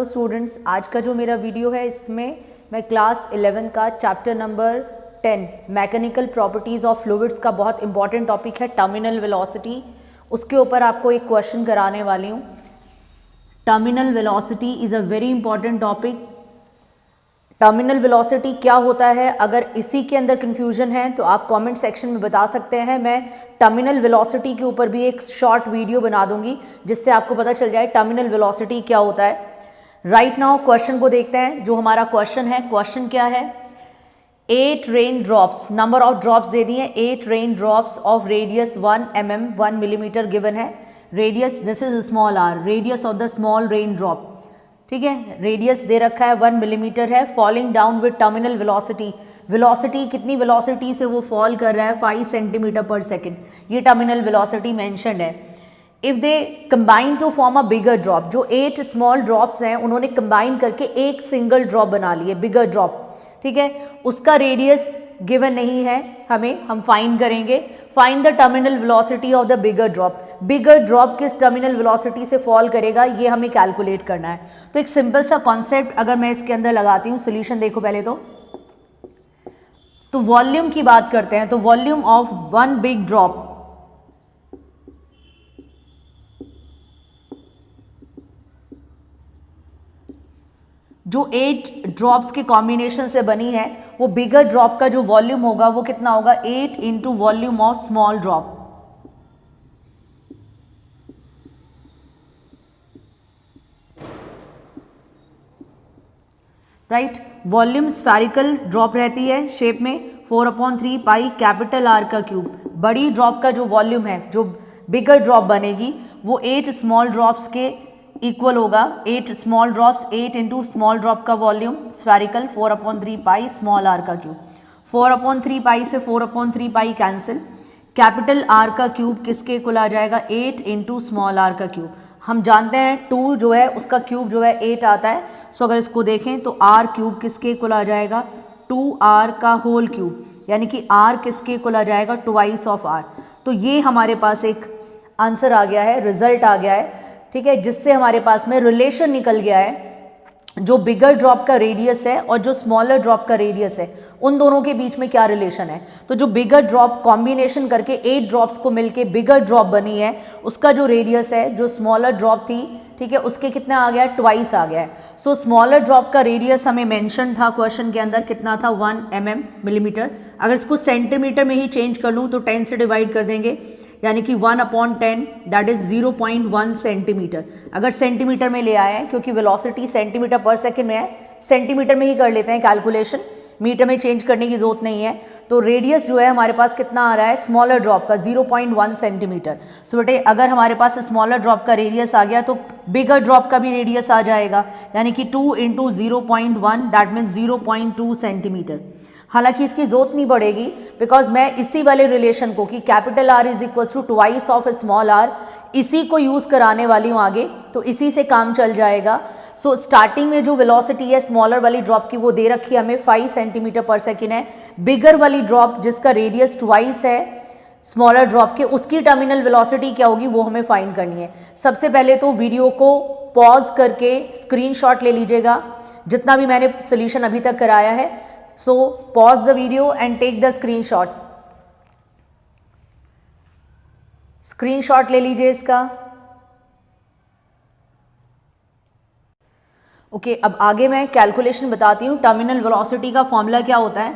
Hello students, आज का जो मेरा वीडियो है इसमें मैं क्लास 11 का chapter number 10 mechanical properties of fluids का बहुत इंपॉर्टेंट टॉपिक है टर्मिनल वेलोसिटी, उसके ऊपर आपको एक क्वेश्चन कराने वाली हूँ। Terminal velocity is a very important topic. Terminal velocity क्या होता है, अगर इसी के अंदर कन्फ्यूजन है तो आप कमेंट सेक्शन में बता सकते हैं। मैं टर्मिनल वेलोसिटी के ऊपर भी एक शॉर्ट वीडियो बना दूंगी जिससे आपको पता चल जाए टर्मिनल वेलोसिटी क्या होता है। राइट नाउ क्वेश्चन को देखते हैं। जो हमारा क्वेश्चन है, क्वेश्चन क्या है, 8 rain drops, number of drops दे दिए, 8 rain drops of radius 1 mm 1 millimetre given है। Radius, this is small R, radius of the small rain drop, ठीक है, रेडियस दे रखा है 1 मिलीमीटर है। Falling down with terminal velocity, velocity कितनी वेलोसिटी से वो फॉल कर रहा है, 5 सेंटीमीटर पर सेकेंड, ये टर्मिनल वेलोसिटी मेंशन्ड है। If they combine to form a bigger drop, जो 8 स्मॉल ड्रॉप्स हैं उन्होंने कंबाइन करके एक सिंगल ड्रॉप बना लिए, बिगर ड्रॉप, ठीक है, उसका रेडियस गिवन नहीं है हमें, हम फाइंड करेंगे। Find the terminal velocity of the bigger drop, bigger drop किस टर्मिनल वेलोसिटी से फॉल करेगा ये हमें कैलकुलेट करना है। तो एक सिंपल सा कॉन्सेप्ट अगर मैं इसके अंदर लगाती हूँ, सोल्यूशन देखो पहले तो वॉल्यूम की बात करते हैं। तो volume of one big drop, जो 8 ड्रॉप्स के कॉम्बिनेशन से बनी है, वो बिगर ड्रॉप का जो वॉल्यूम होगा वो कितना होगा, 8 into volume of small drop. Right, volume spherical drop रहती है शेप में, 4/3 पाई कैपिटल आर का क्यूब। बड़ी ड्रॉप का जो वॉल्यूम है, जो बिगर ड्रॉप बनेगी, वो 8 स्मॉल ड्रॉप्स के इक्वल होगा। 8 small drops, 8 into small drop का volume spherical 4/3 pi small R का क्यूब। 4/3 पाई से 4/3 पाई कैंसिल, कैपिटल आर का क्यूब किसके इक्वल आ जाएगा, 8 इंटू स्मॉल आर का क्यूब। हम जानते हैं 2 जो है उसका क्यूब जो है 8 आता है। सो अगर इसको देखें तो आर क्यूब किसके इक्वल आ जाएगा, 2r का होल क्यूब, यानी कि r किसके इक्वल आ जाएगा, ट्वाइस ऑफ r। तो ये हमारे पास एक आंसर आ गया है, रिजल्ट आ गया है, ठीक है, जिससे हमारे पास में रिलेशन निकल गया है। जो बिगर ड्रॉप का रेडियस है और जो स्मॉलर ड्रॉप का रेडियस है, उन दोनों के बीच में क्या रिलेशन है। तो जो बिगर ड्रॉप कॉम्बिनेशन करके 8 ड्रॉप्स को मिलके बिगर ड्रॉप बनी है, उसका जो रेडियस है, जो स्मॉलर ड्रॉप थी, ठीक है, उसके कितना आ गया, ट्वाइस आ गया है। सो स्मॉलर ड्रॉप का रेडियस हमें मेंशन था क्वेश्चन के अंदर, कितना था, 1 mm मिलीमीटर। अगर इसको सेंटीमीटर में ही चेंज कर लूँ तो 10 से डिवाइड कर देंगे, यानी कि 1/10 दैट इज 0.1 सेंटीमीटर। अगर सेंटीमीटर में ले आए हैं, क्योंकि वेलोसिटी सेंटीमीटर पर सेकंड में है, सेंटीमीटर में ही कर लेते हैं कैलकुलेशन, मीटर में चेंज करने की जरूरत नहीं है। तो रेडियस जो है हमारे पास कितना आ रहा है, स्मॉलर ड्रॉप का 0.1 सेंटीमीटर। सो बेटे अगर हमारे पास स्मॉलर ड्रॉप का रेडियस आ गया तो बिगर ड्रॉप का भी रेडियस आ जाएगा, यानी कि 2 इंटू 0.1 दैट मीन्स 0.2 सेंटीमीटर। हालांकि इसकी जरूरत नहीं पड़ेगी, बिकॉज मैं इसी वाले रिलेशन को कि capital R is equal to twice of small R, इसी को यूज़ कराने वाली हूँ आगे, तो इसी से काम चल जाएगा। सो स्टार्टिंग में जो वेलोसिटी है स्मॉलर वाली ड्रॉप की वो दे रखी है हमें 5 सेंटीमीटर पर सेकेंड है। बिगर वाली ड्रॉप जिसका रेडियस ट्वाइस है स्मॉलर ड्रॉप के, उसकी टर्मिनल वेलोसिटी क्या होगी वो हमें फाइंड करनी है। सबसे पहले तो वीडियो को पॉज करके स्क्रीनशॉट ले लीजिएगा, जितना भी मैंने सोल्यूशन अभी तक कराया है। So pause the video and take the screenshot. Screenshot ले लीजिए इसका। ओके, अब आगे मैं कैलकुलेशन बताती हूँ। टर्मिनल वेलोसिटी का फॉर्मूला क्या होता है,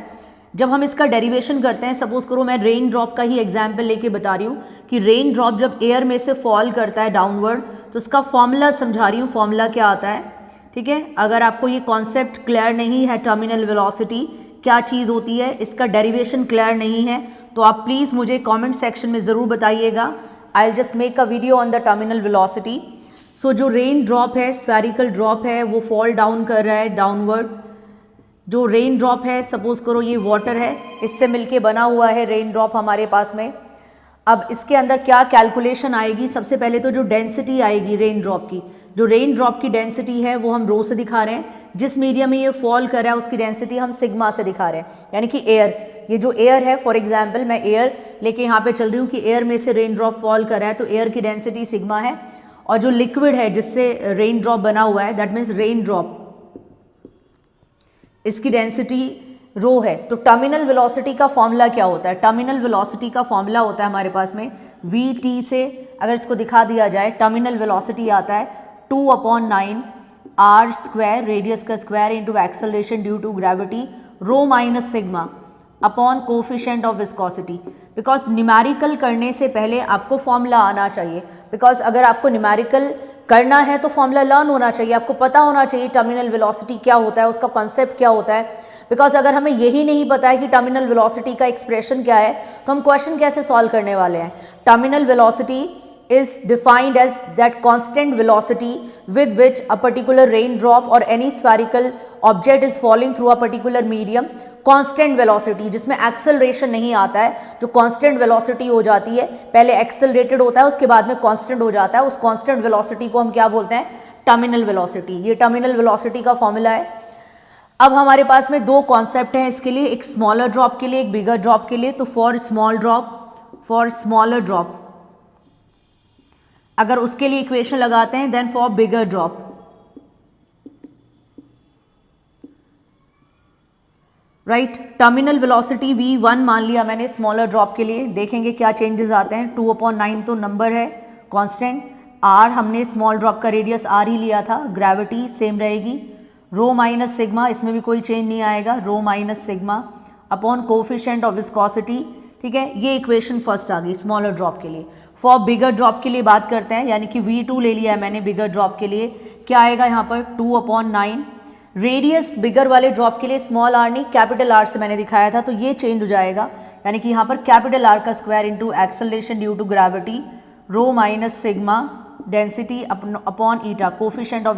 जब हम इसका डेरिवेशन करते हैं, सपोज करो मैं रेन ड्रॉप का ही एग्जाम्पल लेके बता रही हूँ कि रेन ड्रॉप जब एयर में से फॉल करता है डाउनवर्ड, तो उसका फॉर्मूला समझा रही हूँ, फॉर्मूला क्या आता है, ठीक है। अगर आपको ये कॉन्सेप्ट क्लियर नहीं है, टर्मिनल वेलोसिटी क्या चीज़ होती है, इसका डेरिवेशन क्लियर नहीं है, तो आप प्लीज़ मुझे कमेंट सेक्शन में ज़रूर बताइएगा। I will just make a video on the terminal velocity. So जो रेन ड्रॉप है, स्फेरिकल ड्रॉप है, वो फॉल डाउन कर रहा है डाउनवर्ड। जो रेन ड्रॉप है, सपोज करो ये वाटर है, इससे मिलके बना हुआ है रेन ड्रॉप हमारे पास में। अब इसके अंदर क्या कैलकुलेशन आएगी, सबसे पहले तो जो डेंसिटी आएगी रेन ड्रॉप की, जो रेन ड्रॉप की डेंसिटी है वो हम रो से दिखा रहे हैं, जिस मीडियम में ये फॉल कर रहा है उसकी डेंसिटी हम सिग्मा से दिखा रहे हैं, यानी कि एयर। ये जो एयर है, फॉर एग्जांपल मैं एयर लेके यहाँ पे चल रही हूँ कि एयर में से रेन ड्रॉप फॉल कर रहा है, तो एयर की डेंसिटी सिग्मा है। और जो लिक्विड है जिससे रेन ड्रॉप बना हुआ है, दैट मीन्स रेन ड्रॉप, इसकी डेंसिटी रो है। तो टर्मिनल वेलोसिटी का फॉर्मूला क्या होता है? टर्मिनल वेलोसिटी का फॉर्मूला होता है हमारे पास में वी टी से, अगर इसको दिखा दिया जाए, टर्मिनल वेलोसिटी आता है 2/9 आर स्क्वायर, रेडियस का square, into acceleration due to gravity, rho minus sigma upon coefficient of viscosity. Because numerical करने से पहले आपको फॉर्मूला आना चाहिए, बिकॉज अगर आपको न्यूमेरिकल करना है तो फॉर्मूला लर्न होना चाहिए, आपको पता होना चाहिए टर्मिनल वेलोसिटी क्या होता है, उसका कॉन्सेप्ट क्या होता है। बिकॉज अगर हमें यही नहीं पता है कि टर्मिनल वेलोसिटी का एक्सप्रेशन क्या है, तो हम क्वेश्चन कैसे सॉल्व करने वाले हैं? Terminal velocity is defined as that constant velocity with which a particular raindrop or any spherical object is falling through a particular medium, constant velocity जिसमें acceleration नहीं आता है, जो constant velocity हो जाती है, पहले accelerated होता है उसके बाद में constant हो जाता है, उस constant velocity को हम क्या बोलते हैं? Terminal velocity. ये टर्मिनल वेलोसिटी का फॉर्मूला है। अब हमारे पास में दो कॉन्सेप्ट हैं इसके लिए, एक स्मॉलर ड्रॉप के लिए, एक बिगर ड्रॉप के लिए। तो for small drop, for smaller drop अगर उसके लिए इक्वेशन लगाते हैं, then for bigger drop, right, terminal velocity v1 मान लिया मैंने स्मॉलर ड्रॉप के लिए। देखेंगे क्या चेंजेस आते हैं। 2/9 तो नंबर है कांस्टेंट, r हमने स्मॉल ड्रॉप का रेडियस r ही लिया था, ग्रेविटी सेम रहेगी, रो माइनस सिग्मा, इसमें भी कोई चेंज नहीं आएगा, rho minus sigma upon coefficient of viscosity. ठीक है, ये इक्वेशन फर्स्ट आ गई स्मॉलर ड्रॉप के लिए। फॉर बिगर ड्रॉप के लिए बात करते हैं, यानी कि v2 ले लिया है मैंने बिगर ड्रॉप के लिए। क्या आएगा यहाँ पर? 2/9, रेडियस बिगर वाले ड्रॉप के लिए स्मॉल r नहीं कैपिटल R से मैंने दिखाया था, तो ये चेंज हो जाएगा, यानी कि यहाँ पर कैपिटल R का square into acceleration due to gravity, rho minus sigma density upon eta, coefficient of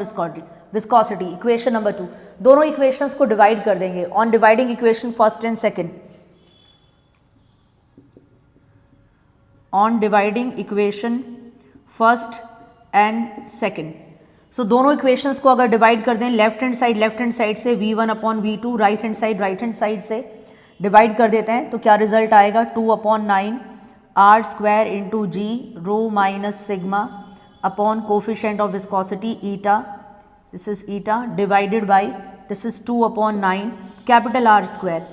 viscosity. Equation number 2, दोनों इक्वेशंस को डिवाइड कर देंगे on dividing equation first and second, on dividing equation first and second. So दोनों equations को अगर divide कर दें, left hand side से v1/v2, राइट हैंड साइड से डिवाइड कर देते हैं, तो क्या रिजल्ट आएगा? 2/9 R square into G, rho minus sigma upon coefficient of viscosity eta, this is eta, divided by this is 2/9 capital R square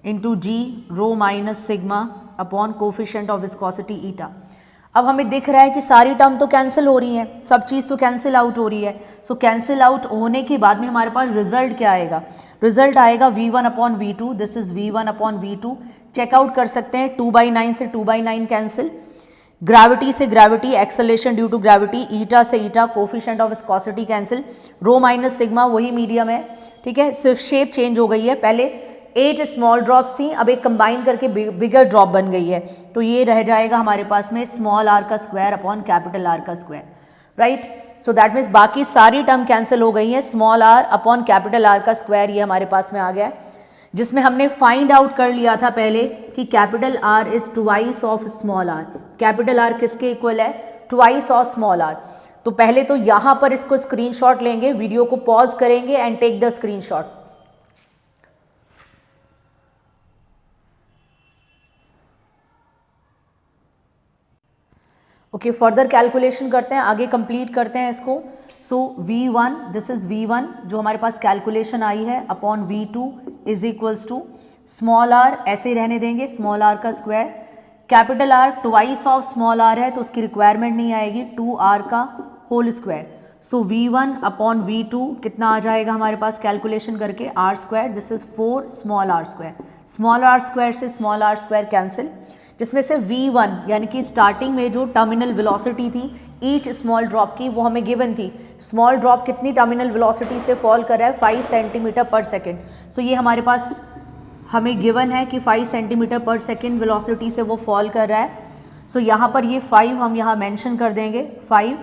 into G, rho minus sigma upon coefficient of viscosity eta. अब हमें दिख रहा है कि सारी term तो cancel हो रही हैं, सब चीज़ तो कैंसिल आउट हो रही है। सो कैंसिल आउट होने के बाद में हमारे पास रिजल्ट क्या आएगा? रिजल्ट आएगा v1/v2, this is v1/v2, checkout कर सकते हैं, 2/9 से 2/9 कैंसिल, ग्रेविटी से gravity, acceleration due to gravity, eta से eta, coefficient of viscosity cancel, rho minus sigma वही मीडियम है। ठीक है, सिर्फ शेप चेंज हो गई है, पहले 8 स्मॉल ड्रॉप्स थी, अब एक कंबाइन करके बिगर ड्रॉप बन गई है, तो ये रह जाएगा हमारे पास में स्मॉल r का स्क्वायर अपॉन कैपिटल R का square, right. So that means बाकी सारी टर्म कैंसिल हो गई हैं, small r upon capital R का स्क्वायर ये हमारे पास में आ गया है, जिसमें हमने फाइंड आउट कर लिया था पहले कि capital R is twice of small r। Capital R किसके इक्वल है? Twice of small r। तो पहले तो यहाँ पर इसको स्क्रीनशॉट लेंगे, वीडियो को पॉज करेंगे and take the screenshot. Okay, further calculation करते हैं, आगे कंप्लीट करते हैं इसको। सो v1, दिस इज v1 जो हमारे पास कैलकुलेशन आई है, upon v2 is equals to small r, ऐसे ही रहने देंगे, स्मॉल r का square, capital R twice of small r है तो उसकी रिक्वायरमेंट नहीं आएगी, 2r का होल स्क्वायर। सो v1 अपॉन v2 कितना आ जाएगा हमारे पास कैलकुलेशन करके? r square, this is 4 small r square, small r square से स्मॉल r स्क्वायर कैंसिल, जिसमें से v1 यानी कि स्टार्टिंग में जो टर्मिनल वेलोसिटी थी ईच स्मॉल ड्रॉप की, वो हमें गिवन थी। स्मॉल ड्रॉप कितनी टर्मिनल वेलोसिटी से फॉल कर रहा है? 5 सेंटीमीटर पर सेकेंड। सो ये हमारे पास हमें गिवन है कि 5 सेंटीमीटर पर सेकेंड वेलोसिटी से वो फॉल कर रहा है। सो यहाँ पर ये 5 हम यहाँ मेंशन कर देंगे, 5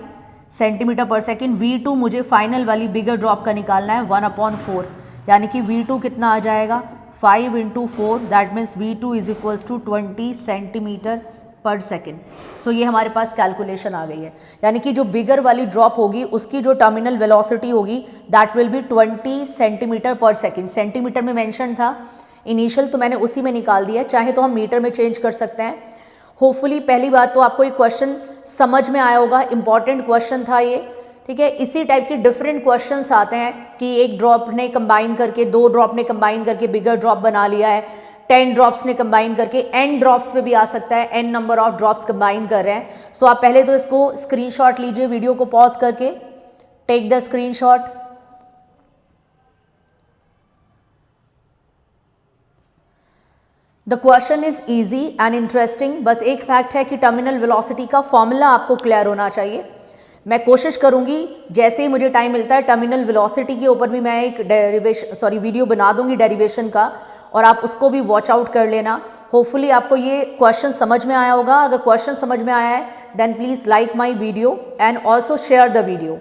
सेंटीमीटर पर सेकेंड। v2 मुझे फाइनल वाली बिगर ड्रॉप का निकालना है, 1/4, यानी कि v2 कितना आ जाएगा? 5 into 4, that means v2 is equals to 20 centimetre पर सेकेंड। सो ये हमारे पास कैलकुलेशन आ गई है, यानी कि जो बिगर वाली ड्रॉप होगी उसकी जो टर्मिनल वेलोसिटी होगी दैट विल बी 20 सेंटीमीटर पर सेकेंड। सेंटीमीटर में मेंशन था इनिशियल, तो मैंने उसी में निकाल दिया, चाहे तो हम मीटर में चेंज कर सकते हैं। होपफुली पहली बात तो आपको एक क्वेश्चन समझ में आया होगा, इंपॉर्टेंट क्वेश्चन था ये, ठीक है। इसी टाइप के डिफरेंट क्वेश्चंस आते हैं कि एक ड्रॉप ने कंबाइन करके, 2 ड्रॉप ने कंबाइन करके बिगर ड्रॉप बना लिया है, 10 ड्रॉप्स ने कंबाइन करके n ड्रॉप्स पे भी आ सकता है, n number of drops combine कर रहे हैं। सो आप पहले तो इसको स्क्रीनशॉट लीजिए, वीडियो को पॉज करके, take the screenshot. The question is easy and interesting. बस एक फैक्ट है कि टर्मिनल वेलोसिटी का फॉर्मूला आपको क्लियर होना चाहिए। मैं कोशिश करूंगी जैसे ही मुझे टाइम मिलता है टर्मिनल वेलोसिटी के ऊपर भी मैं एक वीडियो बना दूंगी डेरिवेशन का, और आप उसको भी वॉच आउट कर लेना। होपफुली आपको ये क्वेश्चन समझ में आया होगा। अगर क्वेश्चन समझ में आया है then please like my video and also share the video.